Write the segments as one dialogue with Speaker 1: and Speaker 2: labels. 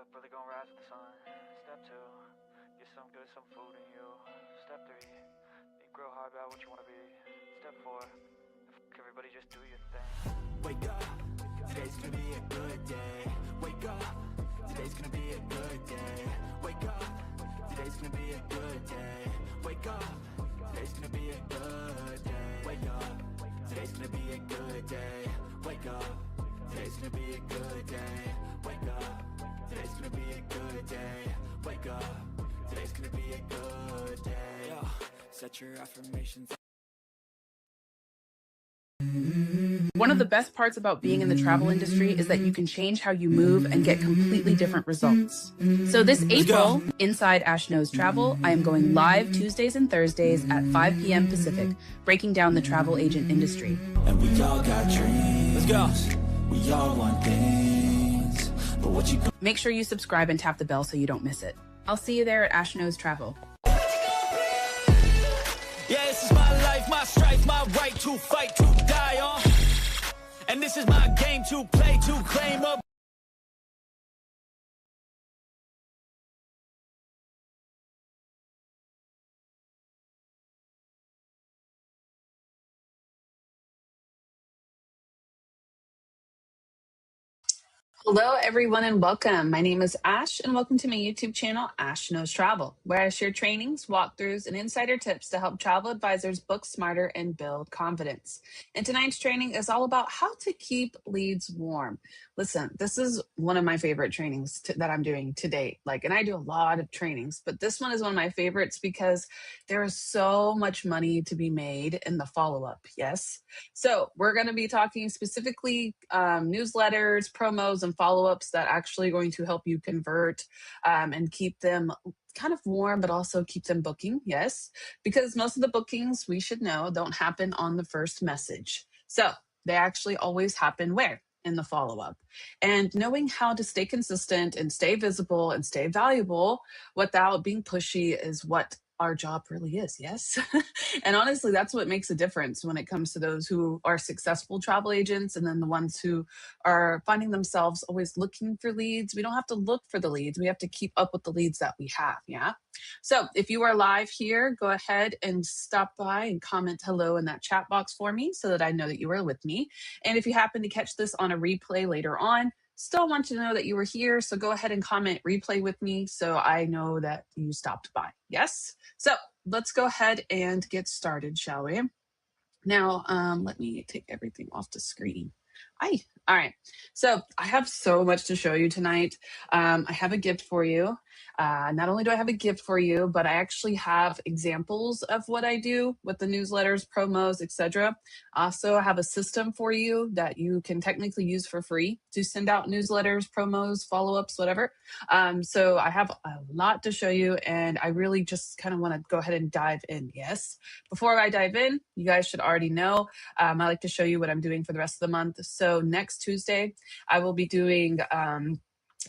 Speaker 1: up, brother, gonna rise with the sun. Step 2, get some good, some food in you. Step 3, think real hard about what you wanna be. Step 4, everybody just do your thing.
Speaker 2: Wake up, today's gonna be a good day. Wake up, today's gonna be a good day. Wake up, today's gonna be a good day. Wake up, today's gonna be a good day. Wake up, today's gonna be a good day. Wake up, today's gonna be a good day. Wake up, today's gonna be a good day. Wake up, today's gonna be a good day. Yo, set your affirmations.
Speaker 3: One of the best parts about being in the travel industry is that you can change how you move and get completely different results. So this April, inside Ash Knows Travel, I am going live Tuesdays and Thursdays at 5 p.m. Pacific, breaking down the travel agent industry.
Speaker 2: And we all got dreams. Let's go. We all want things. But what you
Speaker 3: Make sure you subscribe and tap the bell so you don't miss it. I'll see you there at Ash Knows Travel.
Speaker 2: Yeah, this is my life, my strife, my right to fight, to die on. And this is my game to play, to claim up.
Speaker 3: Hello, everyone, and welcome. My name is Ash, and welcome to my YouTube channel, Ash Knows Travel, where I share trainings, walkthroughs, and insider tips to help travel advisors book smarter and build confidence. And tonight's training is all about how to keep leads warm. Listen, this is one of my favorite trainings that I'm doing to date. And I do a lot of trainings, but this one is one of my favorites because there is so much money to be made in the follow-up. Yes. So we're going to be talking specifically newsletters, promos, and follow-ups that actually going to help you convert and keep them kind of warm, but also keep them booking. Yes, because most of the bookings, we should know, don't happen on the first message. So they actually always happen where? In the follow-up. And knowing how to stay consistent and stay visible and stay valuable without being pushy is what our job really is. Yes. And honestly, that's what makes a difference when it comes to those who are successful travel agents and then the ones who are finding themselves always looking for leads. We don't have to look for the leads. We have to keep up with the leads that we have. Yeah. So if you are live here, go ahead and stop by and comment hello in that chat box for me so that I know that you are with me. And if you happen to catch this on a replay later on, still want to know that you were here. So go ahead and comment replay with me so I know that you stopped by. Yes. So let's go ahead and get started, shall we? Now, let me take everything off the screen. All right. So I have so much to show you tonight. I have a gift for you. Not only do I have a gift for you, but I actually have examples of what I do with the newsletters, promos, etc. Also, I have a system for you that you can technically use for free to send out newsletters, promos, follow-ups, whatever. So I have a lot to show you, and I really just kind of want to go ahead and dive in. Yes. Before I dive in, you guys should already know, I like to show you what I'm doing for the rest of the month. So next Tuesday, I will be doing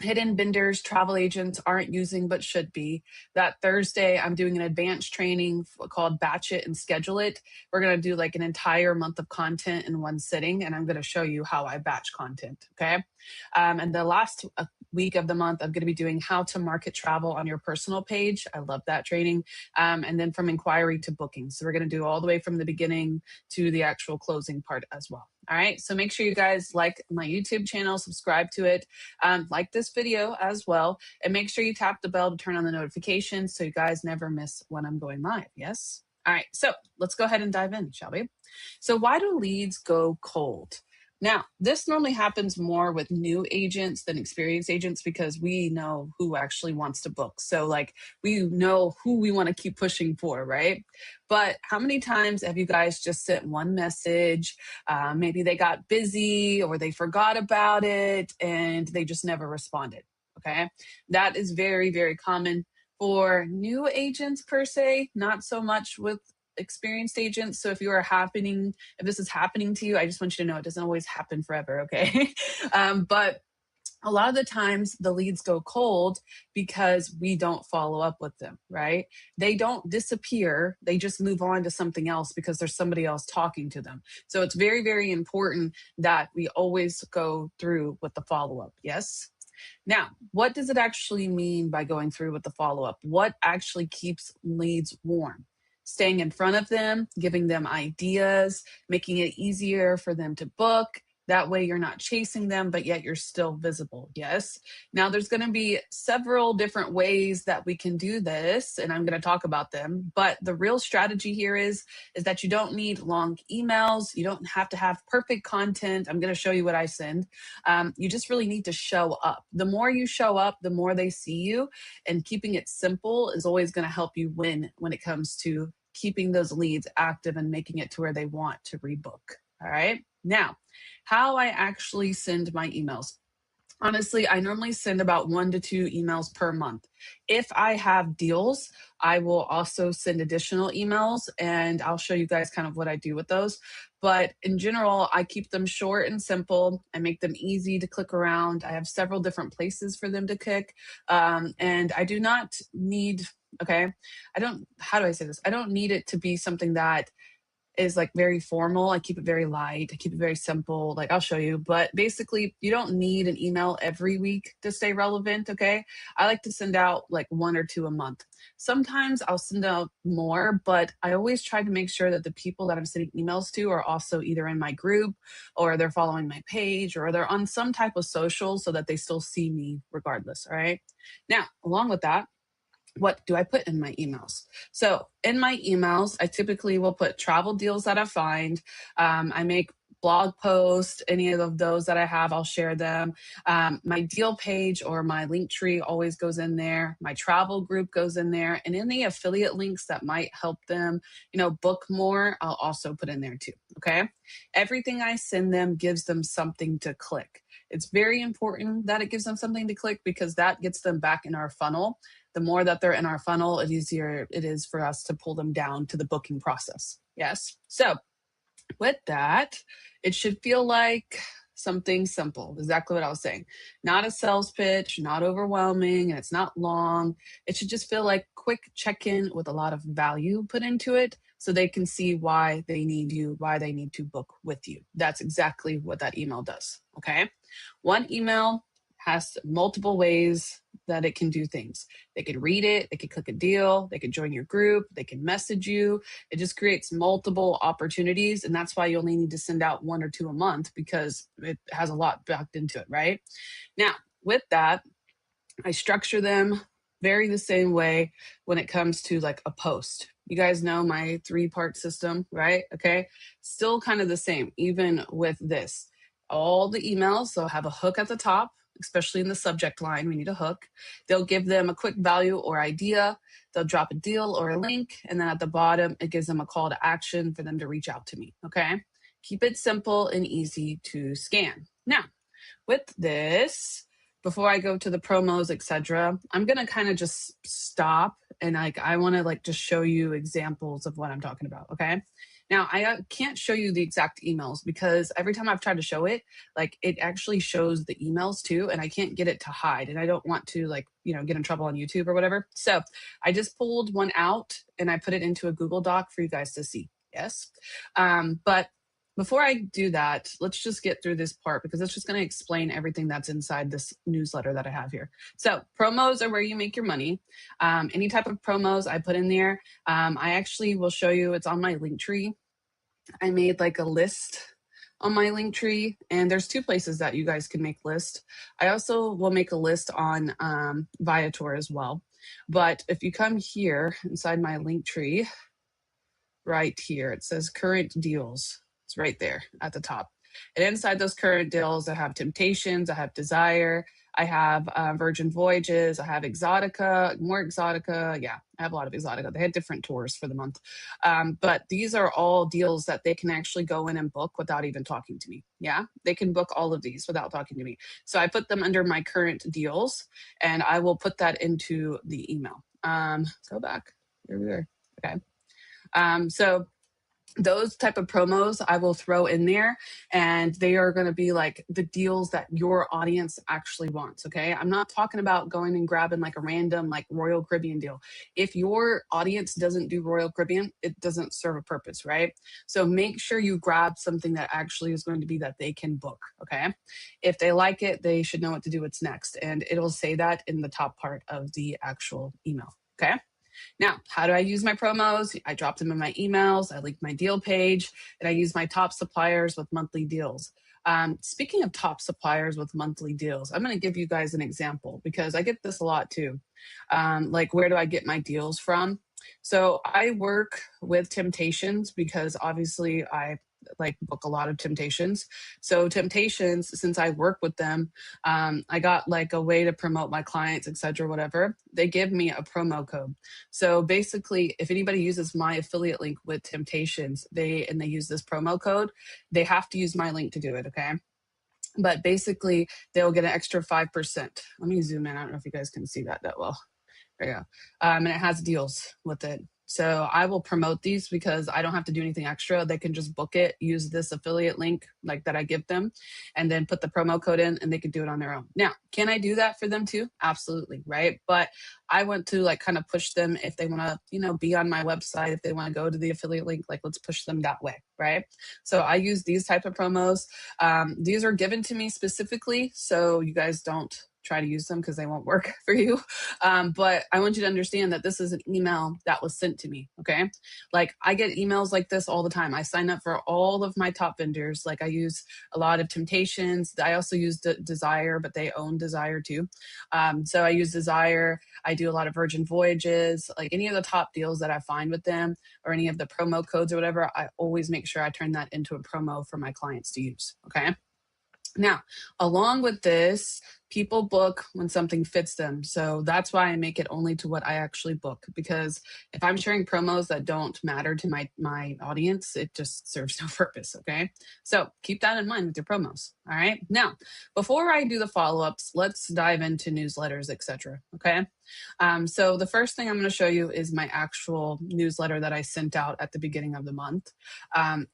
Speaker 3: hidden vendors travel agents aren't using but should be. That Thursday, I'm doing an advanced training called Batch It and Schedule It. We're going to do like an entire month of content in one sitting, and I'm going to show you how I batch content. Okay. And the last week of the month, I'm going to be doing how to market travel on your personal page. I love that training. And then from inquiry to booking. So we're going to do all the way from the beginning to the actual closing part as well. All right. So make sure you guys like my YouTube channel, subscribe to it, like this video as well, and make sure you tap the bell to turn on the notifications so you guys never miss when I'm going live. Yes. All right. So let's go ahead and dive in, shall we? So why do leads go cold? Now, this normally happens more with new agents than experienced agents because we know who actually wants to book. So we know who we want to keep pushing for, right? But how many times have you guys just sent one message? Maybe they got busy or they forgot about it and they just never responded. Okay. That is very, very common for new agents per se, not so much with experienced agents. So if this is happening to you, I just want you to know it doesn't always happen forever. Okay. But a lot of the times the leads go cold because we don't follow up with them, right? They don't disappear. They just move on to something else because there's somebody else talking to them. So it's very, very important that we always go through with the follow-up. Yes. Now, what does it actually mean by going through with the follow-up? What actually keeps leads warm? Staying in front of them, giving them ideas, making it easier for them to book. That way you're not chasing them, but yet you're still visible. Yes. Now there's going to be several different ways that we can do this, and I'm going to talk about them. But the real strategy here is that you don't need long emails. You don't have to have perfect content. I'm going to show you what I send. You just really need to show up. The more you show up, the more they see you, and keeping it simple is always going to help you win when it comes to keeping those leads active and making it to where they want to rebook. All right. Now, how I actually send my emails. Honestly, I normally send about 1 to 2 emails per month. If I have deals, I will also send additional emails, and I'll show you guys kind of what I do with those. But in general, I keep them short and simple. I make them easy to click around. I have several different places for them to click. And I do not need, how do I say this? I don't need it to be something that is like very formal. I keep it very light. I keep it very simple. Like I'll show you, but basically you don't need an email every week to stay relevant. Okay. I like to send out like 1 or 2 a month. Sometimes I'll send out more, but I always try to make sure that the people that I'm sending emails to are also either in my group or they're following my page or they're on some type of social so that they still see me regardless. All right. Now, along with that, what do I put in my emails? So in my emails, I typically will put travel deals that I find. I make blog posts, any of those that I have, I'll share them. My deal page or my link tree always goes in there. My travel group goes in there. And any affiliate links that might help them, book more, I'll also put in there too. Okay. Everything I send them gives them something to click. It's very important that it gives them something to click because that gets them back in our funnel. The more that they're in our funnel, the easier it is for us to pull them down to the booking process. Yes. So with that, it should feel like something simple, exactly what I was saying. Not a sales pitch, not overwhelming, and it's not long. It should just feel like quick check-in with a lot of value put into it so they can see why they need you, why they need to book with you. That's exactly what that email does. Okay. One email has multiple ways that it can do things. They could read it, they could click a deal, they could join your group, they can message you. It just creates multiple opportunities. And that's why you only need to send out 1 or 2 a month because it has a lot backed into it, right? Now, with that, I structure them very the same way when it comes to like a post. You guys know my 3-part system, right? Okay. Still kind of the same, even with this. All the emails, so have a hook at the top, especially in the subject line, we need a hook. They'll give them a quick value or idea. They'll drop a deal or a link. And then at the bottom, it gives them a call to action for them to reach out to me. Okay. Keep it simple and easy to scan. Now, with this, before I go to the promos, etc., I'm going to kind of just stop and I want to just show you examples of what I'm talking about. Okay. Now, I can't show you the exact emails because every time I've tried to show it, it actually shows the emails too, and I can't get it to hide. And I don't want to get in trouble on YouTube or whatever. So I just pulled one out and I put it into a Google Doc for you guys to see. Yes. But before I do that, let's just get through this part because it's just going to explain everything that's inside this newsletter that I have here. So promos are where you make your money. Any type of promos I put in there. I actually will show you, it's on my link tree. I made a list on my link tree, and there's 2 places that you guys can make list. I also will make a list on Viator as well. But if you come here inside my link tree, right here, it says current deals. It's right there at the top. And inside those current deals, I have Temptations, I have Desire, I have Virgin Voyages, I have Exotica, more Exotica. Yeah, I have a lot of Exotica. They had different tours for the month. But these are all deals that they can actually go in and book without even talking to me. Yeah, they can book all of these without talking to me. So I put them under my current deals, and I will put that into the email. Go back. Here we are. Okay. So those type of promos I will throw in there, and they are going to be like the deals that your audience actually wants. Okay. I'm not talking about going and grabbing like a random like Royal Caribbean deal. If your audience doesn't do Royal Caribbean, it doesn't serve a purpose, right? So make sure you grab something that actually is going to be that they can book. Okay. If they like it, they should know what to do what's next. And it'll say that in the top part of the actual email. Okay. Now, how do I use my promos? I drop them in my emails, I link my deal page, and I use my top suppliers with monthly deals. Speaking of top suppliers with monthly deals, I'm going to give you guys an example because I get this a lot too. Like, where do I get my deals from? So I work with Temptations because obviously I like book a lot of Temptations. So Temptations, since I work with them, I got like a way to promote my clients, etc., whatever. They give me a promo code. So basically, if anybody uses my affiliate link with Temptations, they use this promo code, they have to use my link to do it. Okay. But basically, they'll get an extra 5%. Let me zoom in. I don't know if you guys can see that well. There you go. And it has deals with it. So I will promote these because I don't have to do anything extra. They can just book it, use this affiliate link like that I give them, and then put the promo code in and they can do it on their own. Now, can I do that for them too? Absolutely, right? But I want to like kind of push them if they want to, be on my website, if they want to go to the affiliate link, like let's push them that way, right? So I use these type of promos. These are given to me specifically, so you guys don't try to use them because they won't work for you. But I want you to understand that this is an email that was sent to me. Okay. Like I get emails like this all the time. I sign up for all of my top vendors. Like I use a lot of Temptations. I also use Desire, but they own Desire too. So I use Desire. I do a lot of Virgin Voyages, like any of the top deals that I find with them or any of the promo codes or whatever. I always make sure I turn that into a promo for my clients to use. Okay. Now, along with this, people book when something fits them. So that's why I make it only to what I actually book. Because if I'm sharing promos that don't matter to my audience, it just serves no purpose. Okay. So keep that in mind with your promos. All right. Now, before I do the follow-ups, let's dive into newsletters, etc. Okay. So the first thing I'm going to show you is my actual newsletter that I sent out at the beginning of the month.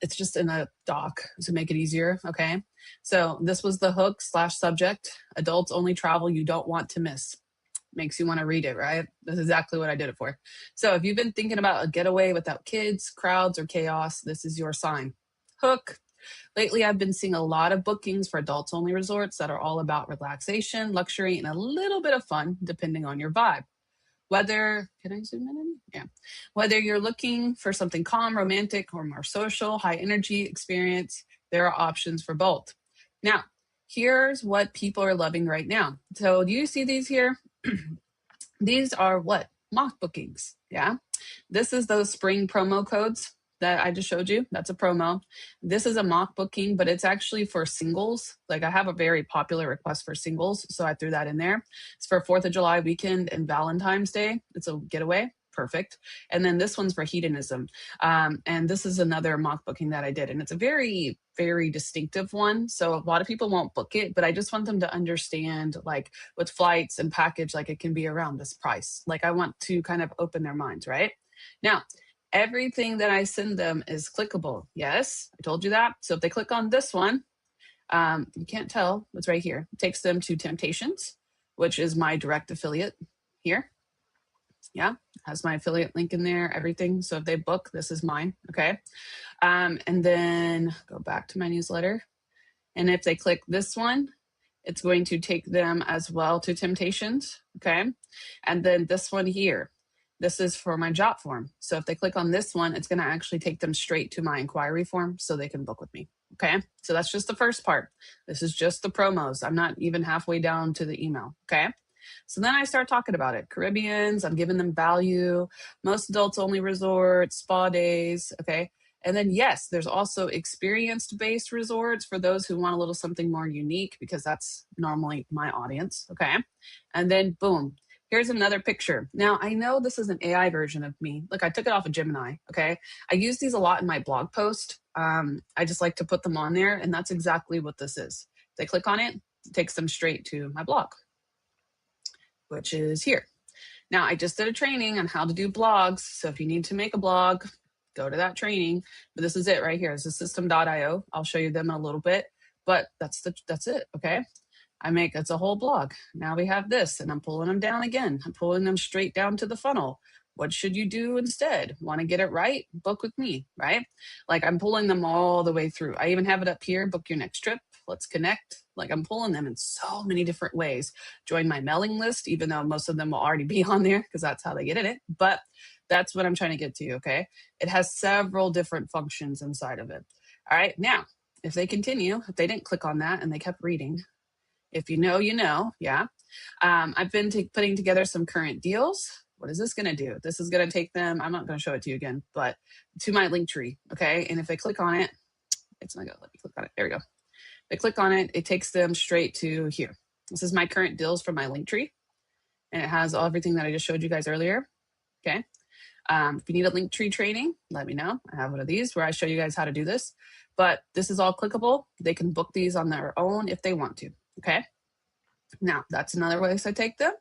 Speaker 3: It's just in a doc to make it easier. Okay. So this was the hook / subject, adults only travel you don't want to miss. Makes you want to read it, right? That's exactly what I did it for. So if you've been thinking about a getaway without kids, crowds, or chaos, this is your sign. Hook. Lately, I've been seeing a lot of bookings for adults only resorts that are all about relaxation, luxury, and a little bit of fun, depending on your vibe. Can I zoom in? Yeah. Whether you're looking for something calm, romantic, or more social, high energy experience, there are options for both. Now, here's what people are loving right now. So do you see these here? These are what? Mock bookings. Yeah. This is those spring promo codes that I just showed you. That's a promo. This is a mock booking, but it's actually for singles. Like I have a very popular request for singles, so I threw that in there. It's for 4th of July weekend and Valentine's Day. It's a getaway. Perfect. And then this one's for hedonism. And this is another mock booking that I did. And it's a very, very distinctive one. So a lot of people won't book it, but I just want them to understand like with flights and package, like it can be around this price. Like I want to kind of open their minds, right? Now, everything that I send them is clickable. Yes, I told you that. So if they click on this one, you can't tell, it's right here. It takes them to Temptations, which is my direct affiliate here. Yeah, has my affiliate link in there, everything. So if they book, this is mine. Okay. And then go back to my newsletter. And if they click this one, it's going to take them as well to Temptations. Okay. And then this one here, this is for my job form. So if they click on this one, it's going to actually take them straight to my inquiry form so they can book with me. Okay. So that's just the first part. This is just the promos. I'm not even halfway down to the email. Okay. So then I start talking about it. Caribbeans, I'm giving them value, most adults only resorts, spa days. Okay. And then, yes, there's also experience-based resorts for those who want a little something more unique because that's normally my audience. Okay. And then boom, here's another picture. Now, I know this is an AI version of me. Look, I took it off of Gemini. Okay. I use these a lot in my blog post. I just like to put them on there. And that's exactly what this is. If they click on it, it takes them straight to my blog, which is here. Now, I just did a training on how to do blogs. So if you need to make a blog, go to that training. But this is it right here. This is system.io. I'll show you them in a little bit, but that's it. Okay. It's a whole blog. Now we have this, and I'm pulling them down again. I'm pulling them straight down to the funnel. What should you do instead? Want to get it right? Book with me, right? Like I'm pulling them all the way through. I even have it up here. Book your next trip. Let's connect. Like I'm pulling them in so many different ways. Join my mailing list, even though most of them will already be on there because that's how they get in it. But that's what I'm trying to get to, okay? It has several different functions inside of it. All right, now, if they continue, if they didn't click on that and they kept reading, if you know, you know, yeah. I've been putting together some current deals. What is this going to do? This is going to take them, I'm not going to show it to you again, but to my link tree, okay? And if they click on it, it's not going to let me click on it. There we go. They click on it, it takes them straight to here. This is my current deals from my link tree. And it has everything that I just showed you guys earlier, okay? If you need a link tree training, let me know. I have one of these where I show you guys how to do this. But this is all clickable. They can book these on their own if they want to, okay? Now, that's another way to take them.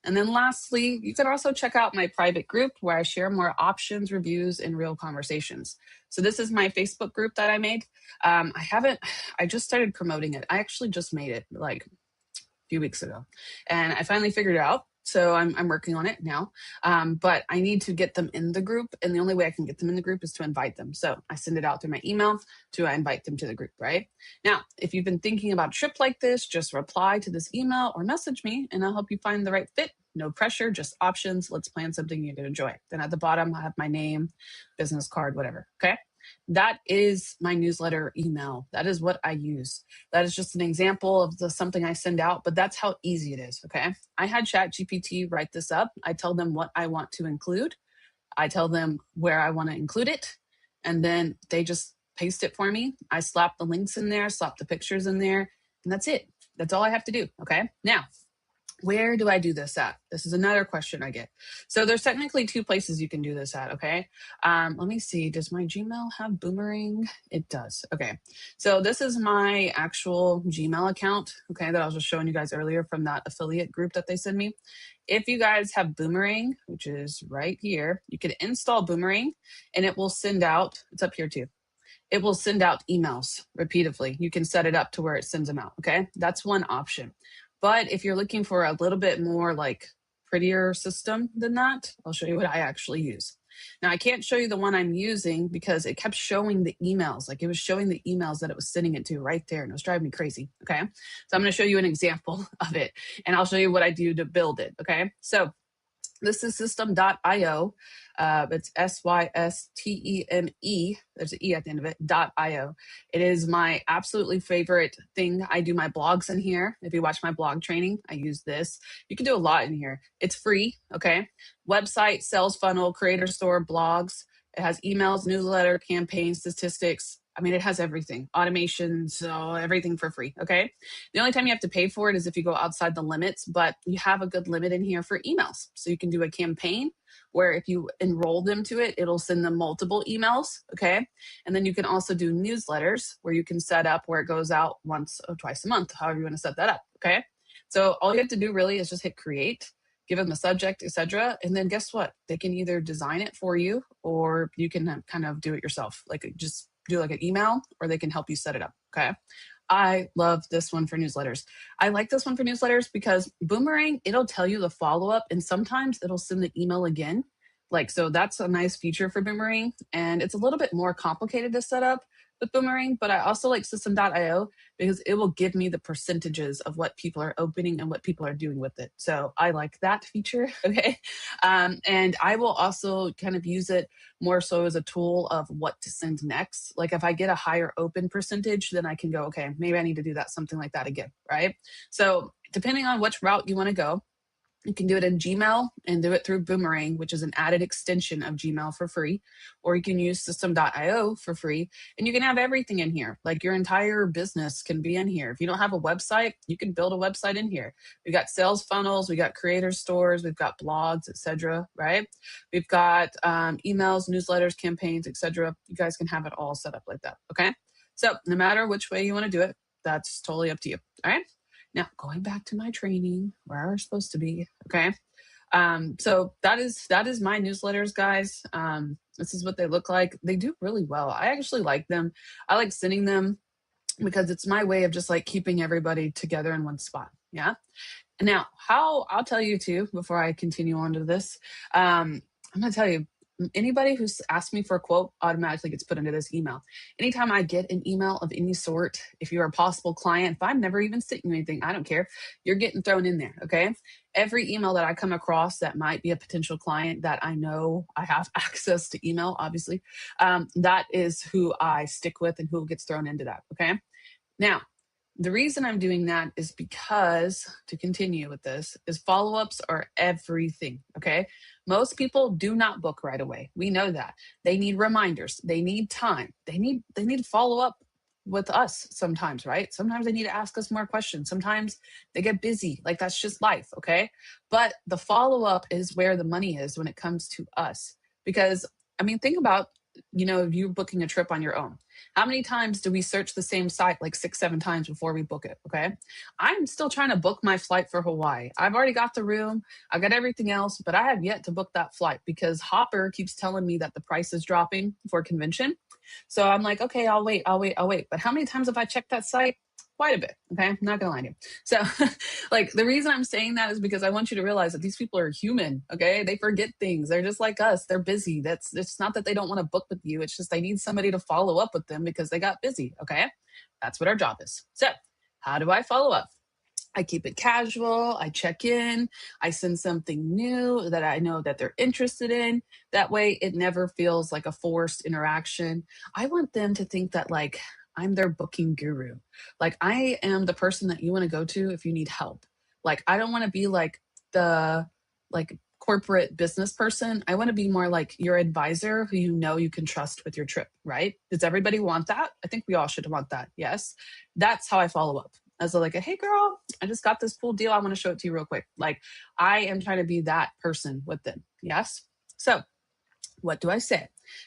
Speaker 3: And then lastly, you can also check out my private group where I share more options, reviews, and real conversations. So this is my Facebook group that I made. I just started promoting it. I actually just made it like a few weeks ago. And I finally figured it out. So I'm working on it now, but I need to get them in the group. And the only way I can get them in the group is to invite them. So I send it out through my email to invite them to the group, right? Now, if you've been thinking about a trip like this, just reply to this email or message me and I'll help you find the right fit. No pressure, just options. Let's plan something you're going to enjoy. Then at the bottom, I have my name, business card, whatever, okay? That is my newsletter email. That is what I use. That is just an example of something I send out, but that's how easy it is, okay? I had ChatGPT write this up. I tell them what I want to include. I tell them where I want to include it, and then they just paste it for me. I slap the links in there, slap the pictures in there, and that's it. That's all I have to do, okay? Now, where do I do this at? This is another question I get. So there's technically two places you can do this at, okay? Let me see. Does my Gmail have Boomerang? It does. Okay. So this is my actual Gmail account, okay, that I was just showing you guys earlier from that affiliate group that they send me. If you guys have Boomerang, which is right here, you can install Boomerang and it will send out, it's up here too. It will send out emails repeatedly. You can set it up to where it sends them out, okay? That's one option. But if you're looking for a little bit more like prettier system than that, I'll show you what I actually use. Now I can't show you the one I'm using because it kept showing the emails. Like it was showing the emails that it was sending it to right there and it was driving me crazy, okay? So I'm gonna show you an example of it and I'll show you what I do to build it, okay? So this is system.io. It's SYSTEME. There's an E at the end of it, .io. It is my absolutely favorite thing. I do my blogs in here. If you watch my blog training, I use this. You can do a lot in here. It's free, okay? Website, sales funnel, creator store, blogs. It has emails, newsletter, campaign, statistics. I mean, it has everything, automation, so everything for free, okay? The only time you have to pay for it is if you go outside the limits, but you have a good limit in here for emails. So you can do a campaign where if you enroll them to it, it'll send them multiple emails, okay? And then you can also do newsletters where you can set up where it goes out once or twice a month, however you want to set that up, okay? So all you have to do really is just hit create, give them the subject, etc. And then guess what? They can either design it for you or you can kind of do it yourself. Like just do like an email or they can help you set it up, okay? I love this one for newsletters. I like this one for newsletters because Boomerang, it'll tell you the follow-up and sometimes it'll send the email again. Like, so that's a nice feature for Boomerang and it's a little bit more complicated to set up with Boomerang, but I also like system.io because it will give me the percentages of what people are opening and what people are doing with it. So I like that feature, okay? And I will also kind of use it more so as a tool of what to send next. Like if I get a higher open percentage, then I can go, okay, maybe I need to do that, something like that again, right? So depending on which route you want to go, you can do it in Gmail and do it through Boomerang, which is an added extension of Gmail for free. Or you can use system.io for free. And you can have everything in here. Like your entire business can be in here. If you don't have a website, you can build a website in here. We've got sales funnels, we got creator stores, we've got blogs, etc. Right? We've got emails, newsletters, campaigns, etc. You guys can have it all set up like that. Okay? So no matter which way you want to do it, that's totally up to you. All right? Now, going back to my training, where we're supposed to be, okay? So that is my newsletters, guys. This is what they look like. They do really well. I actually like them. I like sending them because it's my way of just like keeping everybody together in one spot. Yeah. Now, how I'll tell you too, before I continue on to this, I'm going to tell you, anybody who's asked me for a quote automatically gets put into this email. Anytime I get an email of any sort, if you're a possible client, if I'm never even sent you anything, I don't care, you're getting thrown in there. Okay. Every email that I come across that might be a potential client that I know I have access to email, obviously, that is who I stick with and who gets thrown into that. Okay. Now, the reason I'm doing that is because, to continue with this, is follow-ups are everything, okay? Most people do not book right away. We know that. They need reminders. They need time. They need follow up with us sometimes, right? Sometimes they need to ask us more questions. Sometimes they get busy. Like that's just life, okay? But the follow-up is where the money is when it comes to us. Because I mean, think about, you booking a trip on your own. How many times do we search the same site like 6, 7 times before we book it? Okay. I'm still trying to book my flight for Hawaii. I've already got the room. I got everything else, but I have yet to book that flight because Hopper keeps telling me that the price is dropping for convention. So I'm like, okay, I'll wait. But how many times have I checked that site? Quite a bit. Okay. I'm not going to lie to you. So like the reason I'm saying that is because I want you to realize that these people are human. Okay. They forget things. They're just like us. They're busy. It's not that they don't want to book with you. It's just they need somebody to follow up with them because they got busy. Okay. That's what our job is. So how do I follow up? I keep it casual. I check in. I send something new that I know that they're interested in. That way it never feels like a forced interaction. I want them to think that like I'm their booking guru. Like I am the person that you want to go to if you need help. Like I don't want to be like the corporate business person. I want to be more like your advisor who you can trust with your trip, right? Does everybody want that? I think we all should want that. Yes. That's how I follow up. As like, hey girl, I just got this cool deal. I want to show it to you real quick. Like I am trying to be that person with them. Yes. So what do I say?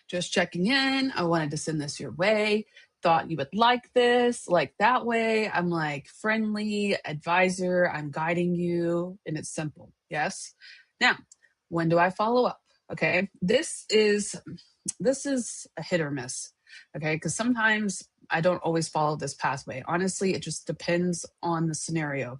Speaker 3: Just checking in. I wanted to send this your way. Thought you would like this. Like that way, I'm like friendly advisor. I'm guiding you and it's simple. Yes. Now, when do I follow up? Okay. This is a hit or miss. Okay. Because sometimes I don't always follow this pathway. Honestly, it just depends on the scenario.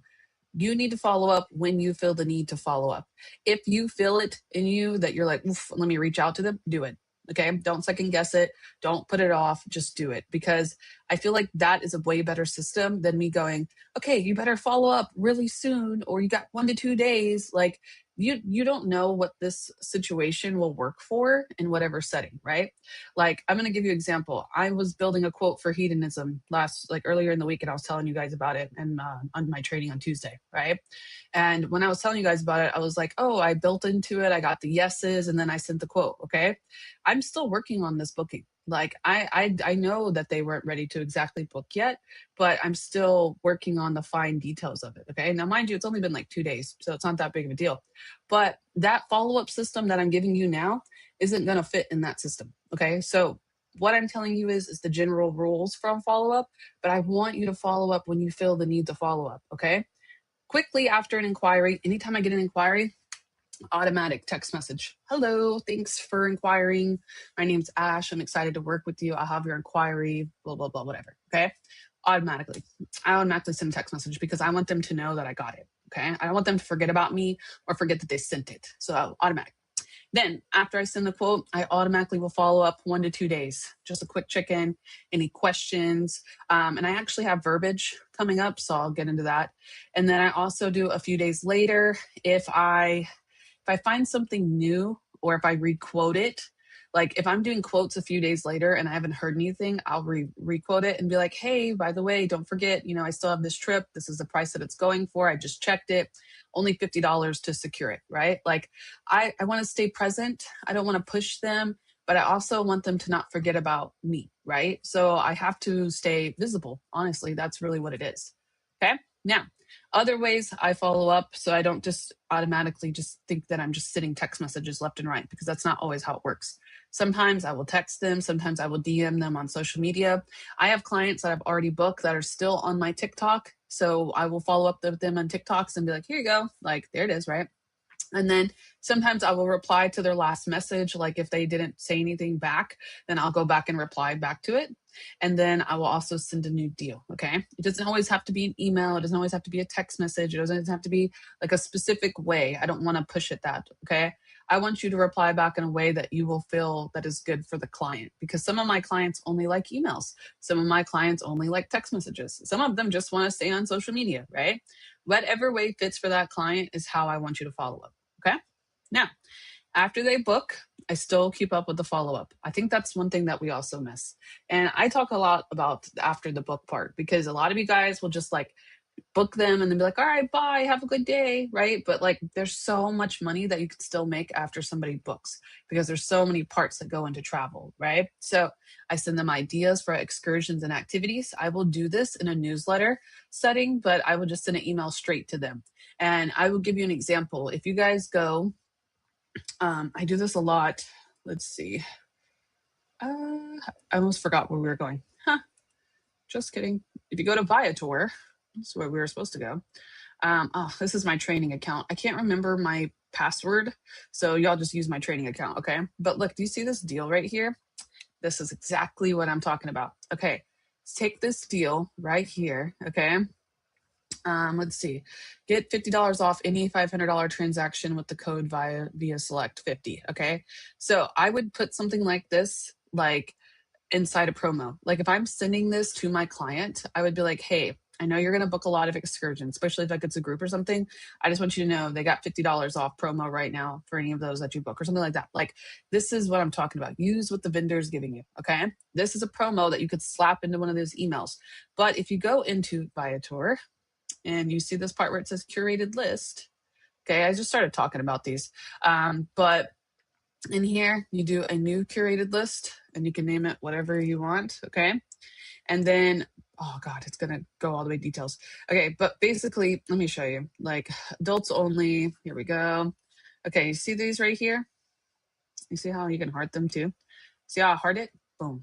Speaker 3: You need to follow up when you feel the need to follow up. If you feel it in you that you're like, let me reach out to them, do it. Okay. Don't second guess it. Don't put it off. Just do it. Because I feel like that is a way better system than me going, okay, you better follow up really soon, or you got 1 to 2 days. Like you don't know what this situation will work for in whatever setting, right? Like I'm going to give you an example. I was building a quote for hedonism earlier in the week, and I was telling you guys about it and on my training on Tuesday, right? And when I was telling you guys about it, I was like, oh, I built into it. I got the yeses, and then I sent the quote. Okay. I'm still working on this booking. Like I know that they weren't ready to exactly book yet, but I'm still working on the fine details of it. Okay. Now, mind you, it's only been like 2 days, so it's not that big of a deal. But that follow-up system that I'm giving you now isn't going to fit in that system. Okay. So what I'm telling you is the general rules from follow-up, but I want you to follow up when you feel the need to follow up. Okay. Quickly after an inquiry, anytime I get an inquiry, automatic text message. Hello, thanks for inquiring. My name's Ash. I'm excited to work with you. I'll have your inquiry, blah, blah, blah, whatever. Okay. I automatically send a text message because I want them to know that I got it. Okay. I don't want them to forget about me or forget that they sent it. So automatic. Then after I send the quote, I automatically will follow up 1 to 2 days. Just a quick check-in, any questions. And I actually have verbiage coming up, so I'll get into that. And then I also do a few days later, if I find something new or if I re-quote it, like if I'm doing quotes a few days later and I haven't heard anything, I'll re-quote it and be like, hey, by the way, don't forget, I still have this trip. This is the price that it's going for. I just checked it. Only $50 to secure it, right? Like I want to stay present. I don't want to push them, but I also want them to not forget about me, right? So I have to stay visible. Honestly, that's really what it is. Okay. Now, other ways I follow up so I don't just automatically just think that I'm just sending text messages left and right, because that's not always how it works. Sometimes I will text them. Sometimes I will DM them on social media. I have clients that I've already booked that are still on my TikTok. So I will follow up with them on TikToks and be like, here you go. Like, there it is, right? And then sometimes I will reply to their last message. Like if they didn't say anything back, then I'll go back and reply back to it. And then I will also send a new deal. Okay. It doesn't always have to be an email. It doesn't always have to be a text message. It doesn't have to be like a specific way. I don't want to push it that. Okay. I want you to reply back in a way that you will feel that is good for the client, because some of my clients only like emails. Some of my clients only like text messages. Some of them just want to stay on social media, right? Whatever way fits for that client is how I want you to follow up. Okay. Now, after they book, I still keep up with the follow up. I think that's one thing that we also miss. And I talk a lot about the after the book part, because a lot of you guys will just like book them and then be like, all right, bye, have a good day. Right. But like there's so much money that you can still make after somebody books, because there's so many parts that go into travel. Right. So I send them ideas for excursions and activities. I will do this in a newsletter setting, but I will just send an email straight to them. And I will give you an example. If you guys go, I do this a lot. Let's see. I almost forgot where we were going. Just kidding. If you go to Viator, that's where we were supposed to go. This is my training account. I can't remember my password, so y'all just use my training account, okay? But look, do you see this deal right here? This is exactly what I'm talking about. Okay, let's take this deal right here, okay? Let's see. Get $50 off any $500 transaction with the code via select 50. Okay. So I would put something like this, like inside a promo. Like if I'm sending this to my client, I would be like, hey, I know you're going to book a lot of excursions, especially if like it's a group or something. I just want you to know they got $50 off promo right now for any of those that you book or something like that. Like this is what I'm talking about. Use what the vendor is giving you. Okay. This is a promo that you could slap into one of those emails. But if you go into Viator, and you see this part where it says curated list. Okay, I just started talking about these. But in here, you do a new curated list and you can name it whatever you want. Okay. And then, oh God, it's going to go all the way details. Okay. But basically, let me show you like adults only. Here we go. Okay. You see these right here? You see how you can heart them too? See how I heart it? Boom.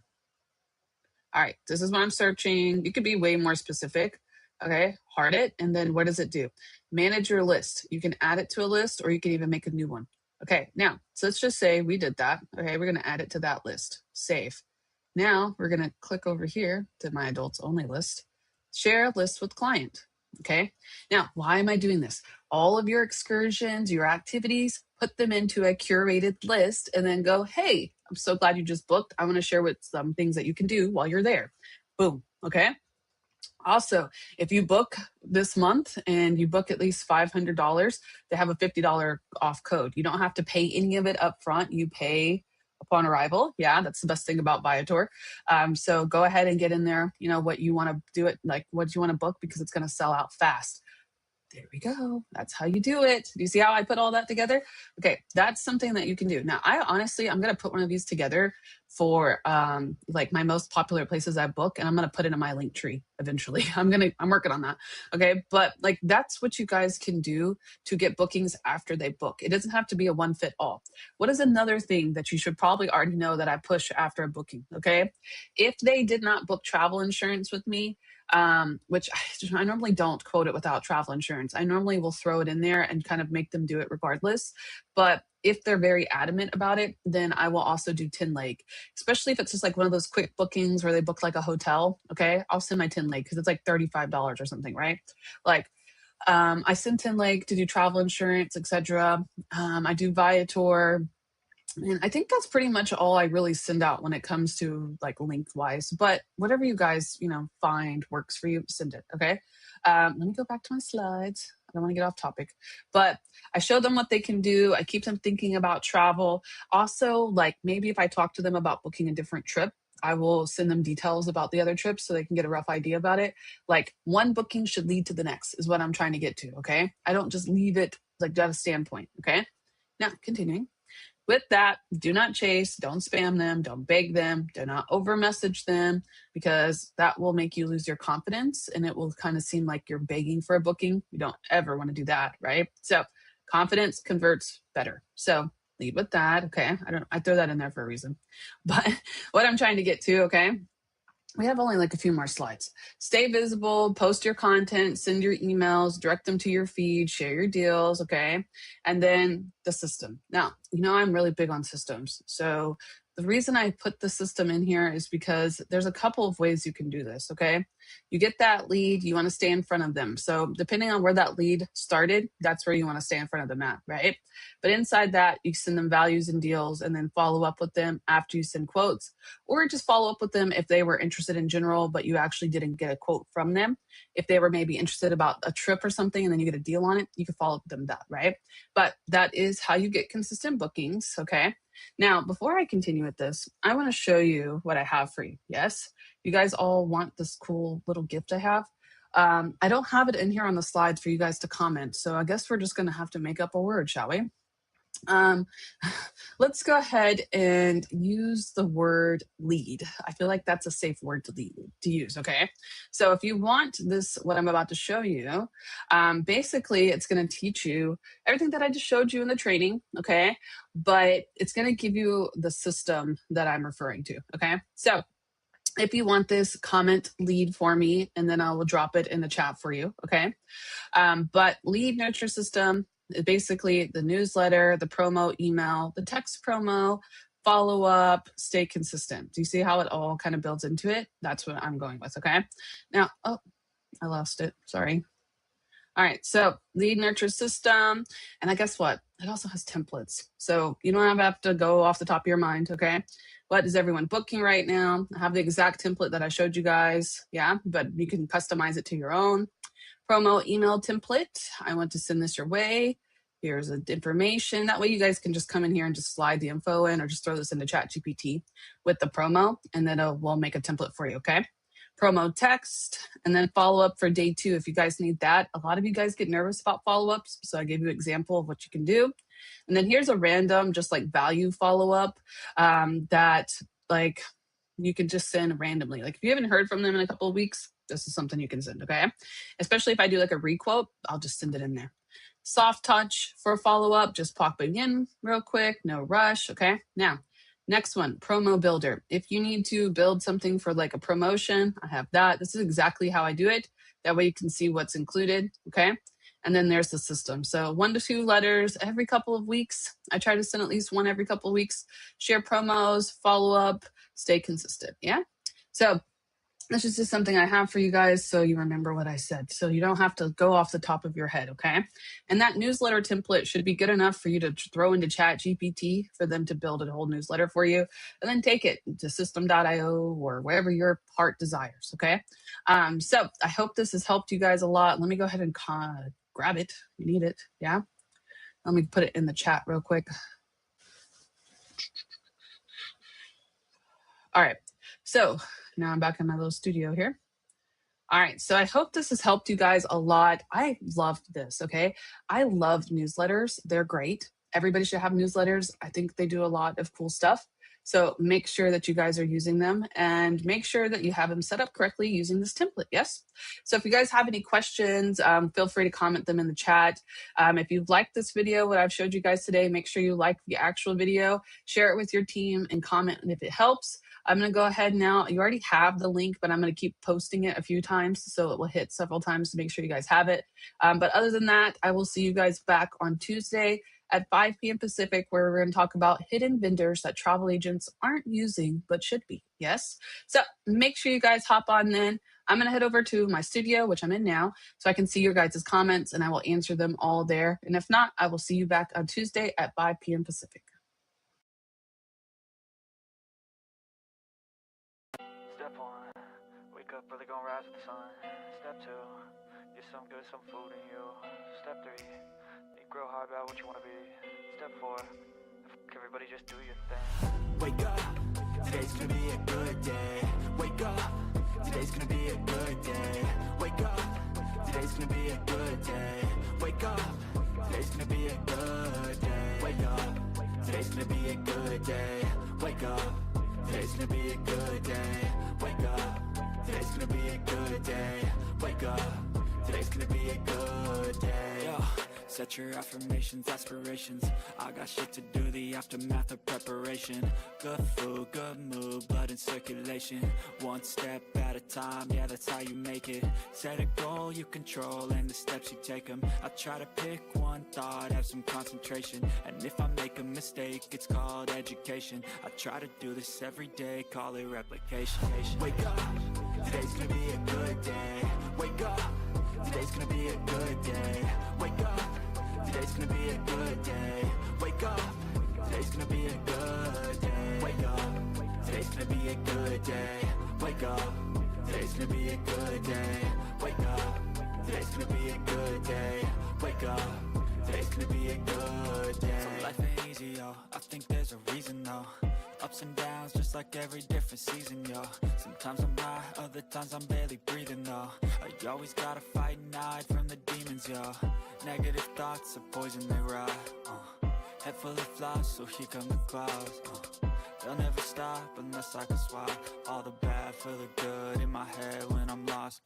Speaker 3: All right. This is what I'm searching. You could be way more specific. Okay, heart it. And then what does it do? Manage your list. You can add it to a list or you can even make a new one. Okay, now, so let's just say we did that. Okay, we're going to add it to that list. Save. Now we're going to click over here to my adults only list. Share list with client. Okay, now why am I doing this? All of your excursions, your activities, put them into a curated list and then go, hey, I'm so glad you just booked. I want to share with some things that you can do while you're there. Boom. Okay. Also, if you book this month and you book at least $500, they have a $50 off code. You don't have to pay any of it up front. You pay upon arrival. Yeah, that's the best thing about Viator. So go ahead and get in there, you know, what you want to do it, like what you want to book, because it's going to sell out fast. There we go. That's how you do it. Do you see how I put all that together? Okay, that's something that you can do. Now, I'm going to put one of these together for like my most popular places I book, and I'm going to put it in my link tree eventually. I'm working on that. Okay, but like that's what you guys can do to get bookings after they book. It doesn't have to be a one fit all. What is another thing that you should probably already know that I push after a booking? Okay, if they did not book travel insurance with me, which I normally don't quote it without travel insurance. I normally will throw it in there and kind of make them do it regardless. But if they're very adamant about it, then I will also do 10 leg, especially if it's just like one of those quick bookings where they book like a hotel. Okay. I'll send my 10 leg because it's like $35 or something, right? Like, I send 10 leg to do travel insurance, etc. I do Viator. And I think that's pretty much all I really send out when it comes to like length wise, but whatever you guys, you know, find works for you, send it. Okay. Let me go back to my slides. I don't want to get off topic, but I show them what they can do. I keep them thinking about travel. Also, like maybe if I talk to them about booking a different trip, I will send them details about the other trips so they can get a rough idea about it. Like one booking should lead to the next is what I'm trying to get to. Okay. I don't just leave it like at a standpoint. Okay. Now continuing. With that, do not chase, don't spam them, don't beg them, do not over message them, because that will make you lose your confidence and it will kind of seem like you're begging for a booking. You don't ever want to do that, right? So confidence converts better. So lead with that. Okay. I throw that in there for a reason. But what I'm trying to get to, okay, we have only like a few more slides. Stay visible, post your content, send your emails, direct them to your feed, share your deals, okay? And then the system. Now, I'm really big on systems. So the reason I put the system in here is because there's a couple of ways you can do this, okay? You get that lead, you want to stay in front of them. So depending on where that lead started, that's where you want to stay in front of them at, right? But inside that, you send them values and deals and then follow up with them after you send quotes, or just follow up with them if they were interested in general, but you actually didn't get a quote from them. If they were maybe interested about a trip or something and then you get a deal on it, you can follow up with them that, right? But that is how you get consistent bookings, okay? Now, before I continue with this, I want to show you what I have for you. Yes, you guys all want this cool little gift I have. I don't have it in here on the slides for you guys to comment, so I guess we're just going to have to make up a word, shall we? Let's go ahead and use the word lead. I feel like that's a safe word to use, okay? So if you want this, what I'm about to show you, basically it's going to teach you everything that I just showed you in the training, okay? But it's going to give you the system that I'm referring to, okay? So if you want this, comment lead for me, and then I will drop it in the chat for you, okay? But lead nurture system, basically the newsletter, the promo email, the text promo, follow up, stay consistent. Do you see how it all kind of builds into it? That's what I'm going with, okay? Now, oh, I lost it, sorry. All right, so lead nurture system, and I guess what? It also has templates. So you don't have to go off the top of your mind, okay? What is everyone booking right now? I have the exact template that I showed you guys, yeah, but you can customize it to your own. Promo email template. I want to send this your way. Here's the information. That way you guys can just come in here and just slide the info in or just throw this into ChatGPT with the promo, and then we'll make a template for you, okay? Promo text, and then follow up for day 2 if you guys need that. A lot of you guys get nervous about follow-ups, so I gave you an example of what you can do. And then here's a random, just like value follow-up that like you can just send randomly. Like if you haven't heard from them in a couple of weeks, this is something you can send, okay? Especially if I do like a requote, I'll just send it in there. Soft touch for follow-up, just pop it in real quick, no rush, okay? Now, next one, promo builder. If you need to build something for like a promotion, I have that. This is exactly how I do it. That way you can see what's included, okay? And then there's the system. So 1 to 2 letters every couple of weeks. I try to send at least one every couple of weeks. Share promos, follow up, stay consistent, yeah? So this is just something I have for you guys so you remember what I said. So you don't have to go off the top of your head, okay? And that newsletter template should be good enough for you to throw into ChatGPT for them to build a whole newsletter for you, and then take it to system.io or wherever your heart desires, okay? So I hope this has helped you guys a lot. Let me go ahead and grab it. You need it, yeah? Let me put it in the chat real quick. All right, so now I'm back in my little studio here. All right, so I hope this has helped you guys a lot. I loved this, okay? I love newsletters. They're great. Everybody should have newsletters. I think they do a lot of cool stuff. So make sure that you guys are using them and make sure that you have them set up correctly using this template, yes? So if you guys have any questions, feel free to comment them in the chat. If you've liked this video, what I've showed you guys today, make sure you like the actual video, share it with your team, and comment if it helps. I'm going to go ahead now. You already have the link, but I'm going to keep posting it a few times so it will hit several times to make sure you guys have it. But other than that, I will see you guys back on Tuesday at 5 p.m. Pacific, where we're going to talk about hidden vendors that travel agents aren't using but should be. Yes? So make sure you guys hop on then. I'm going to head over to my studio, which I'm in now, so I can see your guys' comments, and I will answer them all there. And if not, I will see you back on Tuesday at 5 p.m. Pacific.
Speaker 1: Step 1, wake up early, gonna rise with the sun. Step 2, get some good, some food in you. Step 3, think real hard about what you wanna be. Step 4, everybody just do your thing.
Speaker 2: Wake up, today's gonna be a good day. Wake up, today's gonna be a good day. Wake up, today's gonna be a good day. Wake up, today's gonna be a good day. Wake up, today's gonna be a good day. Wake up, today's gonna be a good day. Wake up, today's gonna be a good day. Wake up, today's gonna be a good day. Set your affirmations, aspirations. I got shit to do, the aftermath of preparation. Good food, good mood, blood in circulation. One step at a time, yeah, that's how you make it. Set a goal you control and the steps you take them. I try to pick one thought, have some concentration. And if I make a mistake, it's called education. I try to do this every day, call it replication. Wake up, today's gonna be a good day. Wake up, today's gonna be a good day. Wake up, today's gonna be a good day. Wake up, today's gonna be a good day. Wake up, today's gonna be a good day. Wake up, today's gonna be a good day. Wake up, today's gonna be a good day. Wake up, today's gonna be a good day. So life ain't easy, yo, I think there's a reason, though. Ups and downs, just like every different season, yo. Sometimes I'm high, other times I'm barely breathing, though. I always gotta fight and hide from the demons, yo. Negative thoughts are poison, they rot. Head full of flies, so here come the clouds. They'll never stop unless I can swap all the bad for the good in my head when I'm lost.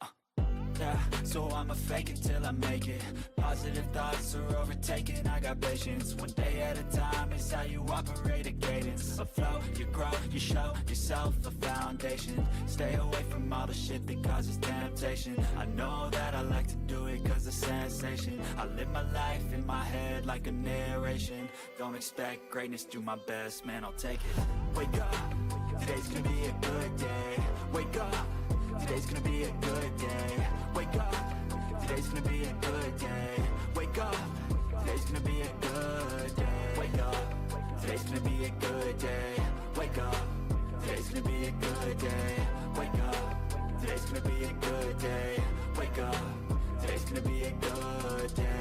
Speaker 2: Yeah, so I'ma fake it till I make it. Positive thoughts are overtaken, I got patience. One day at a time is how you operate a cadence. A flow, you grow, you show yourself a foundation. Stay away from all the shit that causes temptation. I know that I like to do it cause it's sensation. I live my life in my head like a narration. Don't expect greatness, do my best, man, I'll take it. Wake up, today's gonna be a good day. Wake up, today's gonna be a good day. Wake up, today's gonna be a good day. Wake up, today's gonna be a good day. Wake up, today's gonna be a good day. Wake up, today's gonna be a good day. Wake up, today's gonna be a good day. Wake up, today's gonna be a good day.